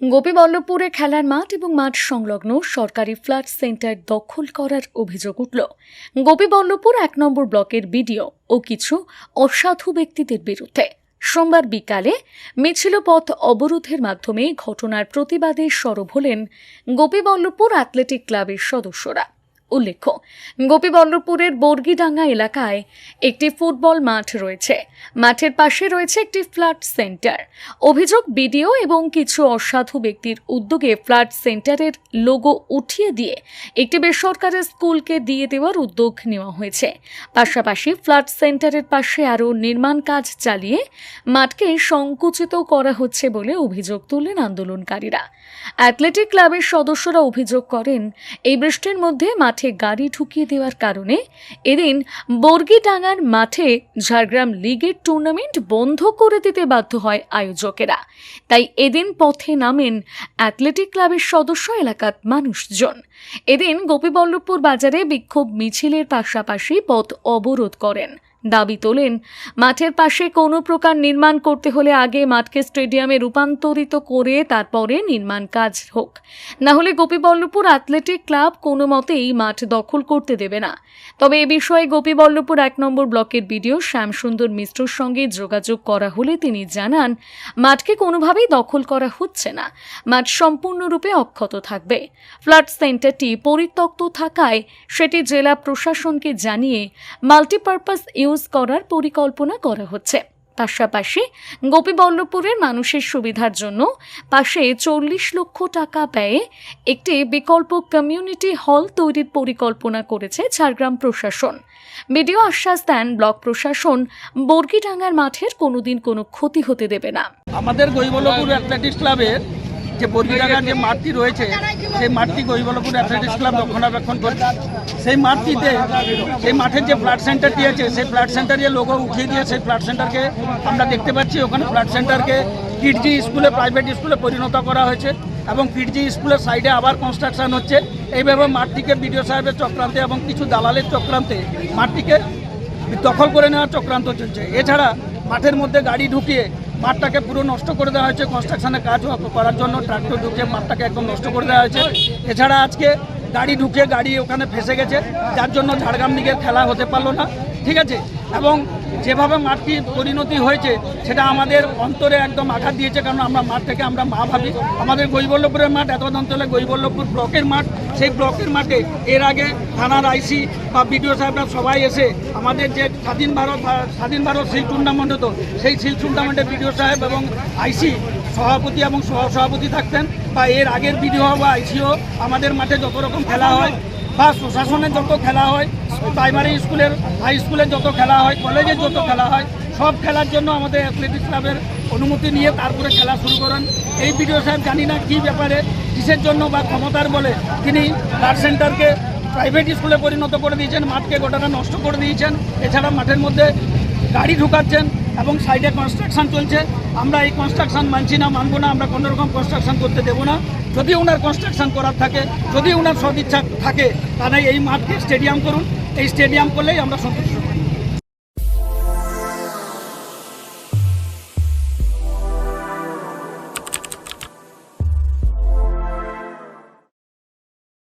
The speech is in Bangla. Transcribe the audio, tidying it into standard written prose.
গোপীবল্লভপুরে খেলার মাঠ এবং মাঠ সংলগ্ন সরকারি ফ্ল্যাট সেন্টার দখল করার অভিযোগ উঠল গোপীবল্লভপুর ১ নম্বর ব্লকের বিডিও ও কিছু অসাধু ব্যক্তিদের বিরুদ্ধে। সোমবার বিকালে মিছিল পথ অবরোধের মাধ্যমে ঘটনার প্রতিবাদে সরব হলেন গোপীবল্লভপুর অ্যাথলেটিক ক্লাবের সদস্যরা। উল্লেখ্য, গোপীবল্লভপুরের বর্গিডাঙ্গা এলাকায় একটি ফুটবল মাঠ রয়েছে। মাঠের পাশে রয়েছে একটি ফ্ল্যাট সেন্টার। অভিযোগ, বিডিও এবং কিছু অসাধু ব্যক্তির উদ্যোগে ফ্ল্যাট সেন্টারের লোগো উঠিয়ে দিয়ে একটি বেসরকারি স্কুলকে দিয়ে দেওয়ার উদ্যোগ নেওয়া হয়েছে। পাশাপাশি ফ্ল্যাট সেন্টারের পাশে আরও নির্মাণ কাজ চালিয়ে মাঠকে সংকুচিত করা হচ্ছে বলে অভিযোগ তুললেন আন্দোলনকারীরা। অ্যাথলেটিক ক্লাবের সদস্যরা অভিযোগ করেন, এই বৃষ্টির মধ্যে মাঠে গাড়ি ঢুকিয়ে দেওয়ার কারণে এদিন বর্গিডাঙ্গার মাঠে ঝাড়গ্রাম লিগের টুর্নামেন্ট বন্ধ করে দিতে বাধ্য হয় আয়োজকেরা। তাই এদিন পথে নামেন অ্যাথলেটিক ক্লাবের সদস্য এলাকার মানুষজন। এদিন গোপীবল্লভপুর বাজারে বিক্ষোভ মিছিলের পাশাপাশি পথ অবরোধ করেন। দাবি তোলেন, মাঠের পাশে কোনো প্রকার নির্মাণ করতে হলে আগে মাঠকে স্টেডিয়ামে রূপান্তরিত করে তারপরে নির্মাণ কাজ হোক, না হলে গোপীবল্লভপুর অ্যাথলেটিক ক্লাব কোনো মতেই মাঠ দখল করতে দেবে না। তবে এ বিষয়ে গোপীবল্লভপুর ১ নম্বর ব্লকের বিডিও শ্যামসুন্দর মিশ্রর সঙ্গে যোগাযোগ করা হলে তিনি জানান, মাঠকে কোনোভাবেই দখল করা হচ্ছে না, মাঠ সম্পূর্ণরূপে অক্ষত থাকবে। ফ্ল্যাট সেন্টারটি পরিত্যক্ত থাকায় সেটি জেলা প্রশাসনকে জানিয়ে মাল্টিপারপাস ইউজ করার পরিকল্পনা করা হচ্ছে। পাশাপাশি গোপীবল্লভপুরের মানুষের সুবিধার জন্য পাশে ৪০ লক্ষ টাকা ব্যয়ে একটি বিকল্প কমিউনিটি হল তৈরির পরিকল্পনা করেছে ঝাড়গ্রাম প্রশাসন। বিডিও আশ্বাস দেন, ব্লক প্রশাসন বর্গিডাঙ্গার মাঠের কোনোদিন কোনো ক্ষতি হতে দেবে না। আমাদের গোপীবল্লভপুর অ্যাথলেটিক্স ক্লাবের যে বর্গিডাঙ্গার যে মাঠটি রয়েছে, সেই মাঠটি গোপীবল্লভপুর অ্যাথলেটিক্স ক্লাব রক্ষণাবেক্ষণ করছে। সেই মাঠটিতে, সেই মাঠের যে ফ্ল্যাট সেন্টারটি আছে, সেই ফ্ল্যাট সেন্টারের লোগো উঠিয়ে দিয়ে সেই ফ্ল্যাট সেন্টারকে আমরা দেখতে পাচ্ছি, ওখানে ফ্ল্যাট সেন্টারকে কিডজি স্কুলে, প্রাইভেট স্কুলে পরিণত করা হয়েছে এবং কিডজি স্কুলের সাইডে আবার কনস্ট্রাকশন হচ্ছে। এইভাবে মাঠটিকে বিডিও সাহেবের চক্রান্তে এবং কিছু দালালের চক্রান্তে মাঠটিকে দখল করে নেওয়ার চক্রান্ত চলছে। এছাড়া মাঠের মধ্যে গাড়ি ঢুকিয়ে মাঠটাকে পুরো নষ্ট করে দেওয়া হয়েছে। কনস্ট্রাকশনের কাজ করার জন্য ট্রাক্টর ঢুকিয়ে মাঠটাকে একদম নষ্ট করে দেওয়া হয়েছে। এছাড়া আজকে গাড়ি ঢুকিয়ে গাড়ি ওখানে ফেসে গেছে, যার জন্য ঝাড়গ্রাম লিগের খেলা হতে পারলো না। ঠিক আছে, এবং যেভাবে মাঠটি পরিণতি হয়েছে সেটা আমাদের অন্তরে একদম আঘাত দিয়েছে, কারণ আমরা মাঠটাকে আমরা মা ভাবি। আমাদের গোপীবল্লভপুরের মাঠ এত অঞ্চলে গোপীবল্লভপুর ব্লকের মাঠ, সেই ব্লকের মাঠে এর আগে থানার আইসি বা বিডিও সাহেবরা সবাই এসে আমাদের যে স্বাধীন ভারত সিল টুর্নামেন্ট হতো, সেই সিল টুর্নামেন্টে বিডিও সাহেব এবং আইসি সভাপতি এবং সহসভাপতি থাকতেন, বা এর আগের বিডিও বা আইসিও আমাদের মাঠে যত রকম খেলা হয় বা প্রশাসনের যত খেলা হয়, প্রাইমারি স্কুলের, হাই স্কুলের যত খেলা হয়, কলেজের যত খেলা হয়, সব খেলার জন্য আমাদের অ্যাথলেটিক্স ক্লাবের অনুমতি নিয়ে তারপরে খেলা শুরু করেন। এই বিডিও সাহেব জানি না কী ব্যাপারে, কিসের জন্য বা ক্ষমতার বলে তিনি ফ্ল্যাট সেন্টারকে প্রাইভেট স্কুলে পরিণত করে দিয়েছেন, মাঠকে গোটাটা নষ্ট করে দিয়েছেন। এছাড়া মাঠের মধ্যে গাড়ি ঢুকাচ্ছেন এবং সাইডে কনস্ট্রাকশন চলছে। আমরা এই কনস্ট্রাকশন মানছি না, মানবো না, আমরা কোনো রকম কনস্ট্রাকশন করতে দেবো না। যদি ওনার কনস্ট্রাকশন করার থাকে, যদি ওনার সদিচ্ছা থাকে, তাহলে এই মাঠকে স্টেডিয়াম করুন। এই স্টেডিয়াম করলেই আমরা সন্তুষ্ট।